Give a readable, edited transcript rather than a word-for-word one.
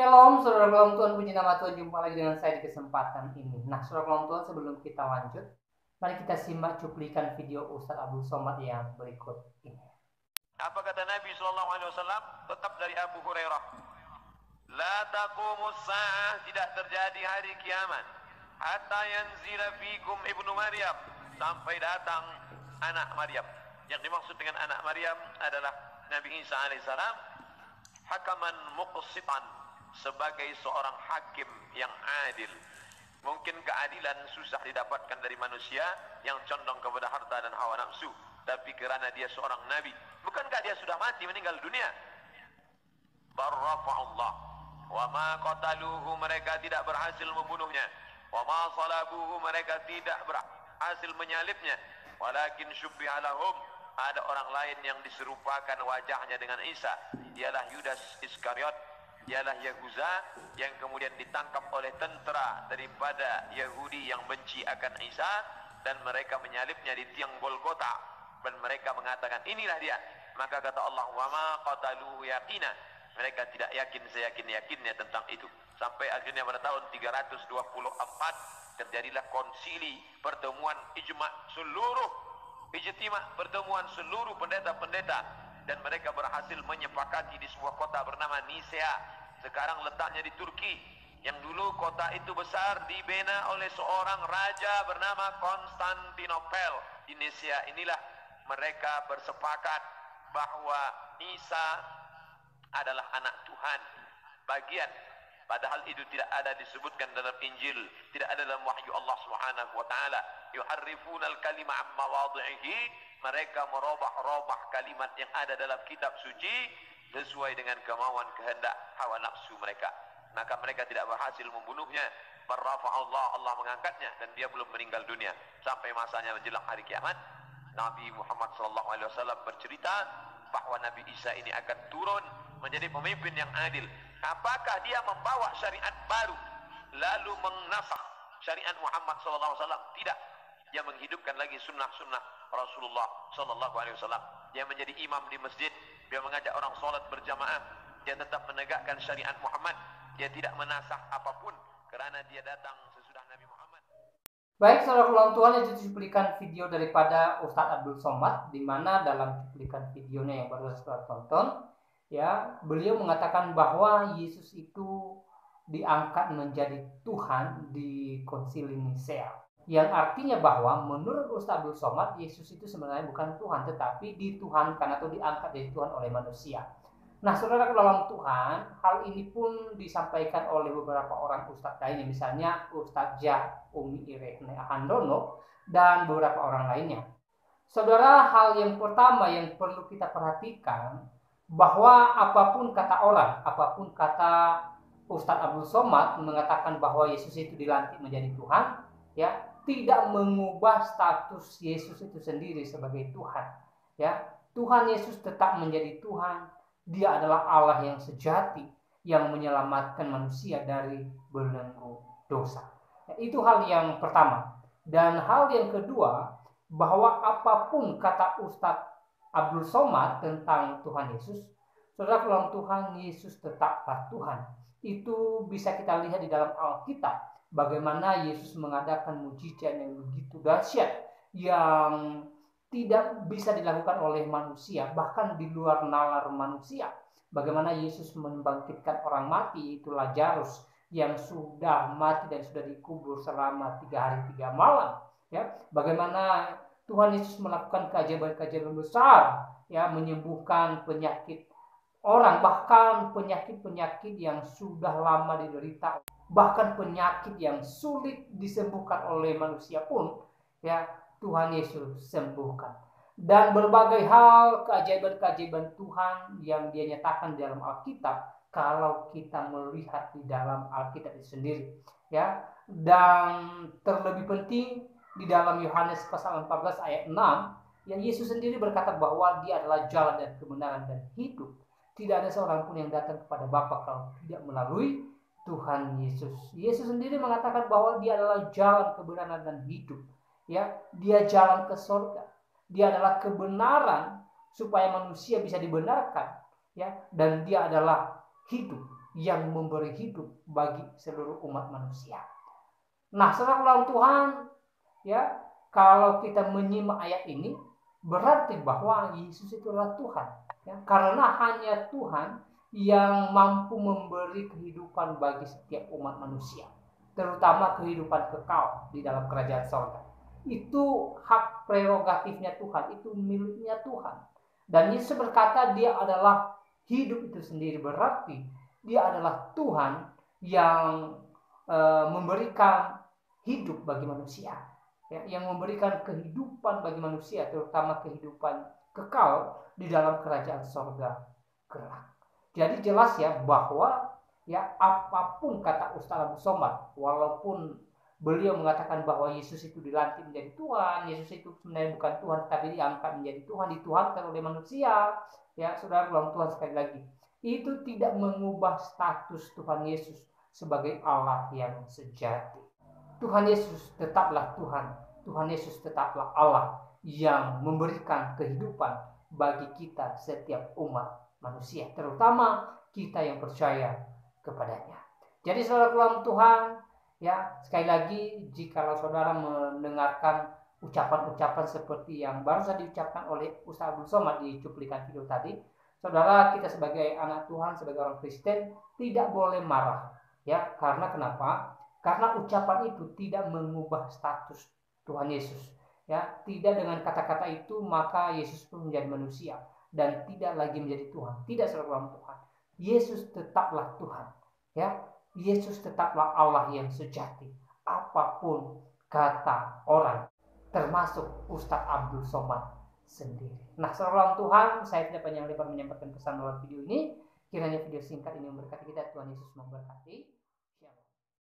Shalom, saudara kelam Tuhan, puji nama Tuhan, jumpa lagi dengan saya di kesempatan ini. Nah, saudara kelam Tuhan, sebelum kita lanjut, mari kita simak cuplikan video Ustadz Abdul Somad yang berikut ini. Apa kata Nabi SAW? Tetap dari Abu Hurairah. La taqumus sa'ah, tidak terjadi hari kiamat. Hatta yanzila fikum ibnu Maryam, sampai datang anak Maryam. Yang dimaksud dengan anak Maryam adalah Nabi Isa alaihissalam, hakaman muqsitan, sebagai seorang hakim yang adil. Mungkin keadilan susah didapatkan dari manusia yang condong kepada harta dan hawa nafsu, tapi kerana dia seorang nabi, bukankah dia sudah mati, meninggal dunia? Barrafa'ullah wa ma qataluhu, mereka tidak berhasil membunuhnya. Wa ma salabuhu, mereka tidak berhasil menyalibnya. Walakin syubbiha lahum, ada orang lain yang diserupakan wajahnya dengan Isa, ialah Yudas Iskariot, ialah Yahuza, yang kemudian ditangkap oleh tentara daripada Yahudi yang benci akan Isa, dan mereka menyalibnya di tiang Golgota, dan mereka mengatakan inilah dia. Maka kata Allah, wa ma qataluhu yaqina, mereka tidak yakin seyakin-yakinnya tentang itu. Sampai akhirnya pada tahun 324 terjadilah konsili, pertemuan ijma' pertemuan seluruh pendeta-pendeta, dan mereka berhasil menyepakati di sebuah kota bernama Nisea, sekarang letaknya di Turki. Yang dulu kota itu besar, dibina oleh seorang raja bernama Konstantinopel. Di Nisea inilah mereka bersepakat bahwa Isa adalah anak Tuhan bagian, padahal itu tidak ada disebutkan dalam Injil, tidak ada dalam wahyu Allah Subhanahu wa taala. Yuharrifuna al-kalima amma mawadhihi, mereka merubah-rubah kalimat yang ada dalam kitab suci sesuai dengan kemauan kehendak hawa nafsu mereka. Maka mereka tidak berhasil membunuhnya. Allah, Allah mengangkatnya, dan dia belum meninggal dunia sampai masanya menjelang hari kiamat. Nabi Muhammad SAW bercerita bahwa Nabi Isa ini akan turun menjadi pemimpin yang adil. Apakah dia membawa syariat baru lalu menasakh syariat Muhammad SAW? Tidak. Dia menghidupkan lagi sunnah-sunnah Rasulullah SAW. Dia menjadi imam di masjid, dia mengajak orang sholat berjamaah, dia tetap menegakkan syariat Muhammad. Dia tidak menasakh apapun kerana dia datang sesudah Nabi Muhammad. Baik, saudara kelam Tuhan, itu cuplikan video daripada Ustadz Abdul Somad, di mana dalam cuplikan videonya yang baru saudara tonton, ya, beliau mengatakan bahwa Yesus itu diangkat menjadi Tuhan di Konsili Nisea, yang artinya bahwa menurut Ustadz Abdul Somad, Yesus itu sebenarnya bukan Tuhan, tetapi dituhankan atau diangkat jadi Tuhan oleh manusia. Nah, saudara ke dalam Tuhan, hal ini pun disampaikan oleh beberapa orang ustadz lainnya, misalnya Ustadz Jah Umi Irene Handono dan beberapa orang lainnya. Saudara, hal yang pertama yang perlu kita perhatikan, bahwa apapun kata orang, apapun kata Ustadz Abdul Somad mengatakan bahwa Yesus itu dilantik menjadi Tuhan, ya, tidak mengubah status Yesus itu sendiri sebagai Tuhan. Ya, Tuhan Yesus tetap menjadi Tuhan. Dia adalah Allah yang sejati, yang menyelamatkan manusia dari belenggu dosa. Ya, itu hal yang pertama. Dan hal yang kedua, bahwa apapun kata Ustadz Abdul Somad tentang Tuhan Yesus, saudara dalam Tuhan Yesus tetaplah Tuhan. Itu bisa kita lihat di dalam Alkitab, bagaimana Yesus mengadakan mujizat yang begitu dahsyat, yang tidak bisa dilakukan oleh manusia, bahkan di luar nalar manusia. Bagaimana Yesus membangkitkan orang mati, itu Lazarus yang sudah mati dan sudah dikubur selama 3 hari 3 malam. Ya, bagaimana Tuhan Yesus melakukan keajaiban-keajaiban besar, ya, menyembuhkan penyakit orang, bahkan penyakit-penyakit yang sudah lama diderita, bahkan penyakit yang sulit disembuhkan oleh manusia pun, ya, Tuhan Yesus sembuhkan. Dan berbagai hal keajaiban-keajaiban Tuhan yang dia nyatakan di dalam Alkitab, kalau kita melihat di dalam Alkitab itu sendiri, ya. Dan terlebih penting di dalam Yohanes pasal 14 ayat 6, yang Yesus sendiri berkata bahwa dia adalah jalan dan kebenaran dan hidup. Tidak ada seorang pun yang datang kepada Bapa kalau tidak melalui Tuhan Yesus. Yesus sendiri mengatakan bahwa dia adalah jalan, kebenaran dan hidup. Ya, dia jalan ke surga. Dia adalah kebenaran supaya manusia bisa dibenarkan, ya, dan dia adalah hidup. yang memberi hidup bagi seluruh umat manusia. Nah, saudara Tuhan, ya, kalau kita menyimak ayat ini, berarti bahwa Yesus itu adalah Tuhan, ya, karena hanya Tuhan yang mampu memberi kehidupan bagi setiap umat manusia, terutama kehidupan kekal di dalam kerajaan sorga. Itu hak prerogatifnya Tuhan, itu miliknya Tuhan. Dan Yesus berkata dia adalah hidup itu sendiri, berarti dia adalah Tuhan yang memberikan hidup bagi manusia, ya, yang memberikan kehidupan bagi manusia, terutama kehidupan kekal di dalam kerajaan sorga kelak. Jadi jelas ya bahwa ya apapun kata Ustaz Abu Somad, walaupun beliau mengatakan bahwa Yesus itu dilantik menjadi Tuhan, Yesus itu sebenarnya bukan Tuhan tapi diangkat menjadi Tuhan, dituhankan oleh manusia, ya saudara ulang Tuhan sekali lagi, itu tidak mengubah status Tuhan Yesus sebagai Allah yang sejati. Tuhan Yesus tetaplah Tuhan, Tuhan Yesus tetaplah Allah yang memberikan kehidupan bagi kita setiap umat manusia, terutama kita yang percaya kepadanya. Jadi saudara Tuhan, ya, sekali lagi jikalau saudara mendengarkan ucapan-ucapan seperti yang baru saja diucapkan oleh Ustaz Abdul Somad di cuplikan video tadi, saudara, kita sebagai anak Tuhan, sebagai orang Kristen tidak boleh marah, ya. Karena kenapa? Karena ucapan itu tidak mengubah status Tuhan Yesus, ya. Tidak dengan kata-kata itu maka Yesus pun menjadi manusia dan tidak lagi menjadi Tuhan. Tidak, saudara Tuhan. Yesus tetaplah Tuhan, ya. Yesus tetaplah Allah yang sejati, apapun kata orang, termasuk Ustadz Abdul Somad sendiri. Nah, saudara Tuhan, saya tidak panjang lebar menyampaikan pesan dalam video ini. Kiranya video singkat ini memberkati kita. Tuhan Yesus memberkati.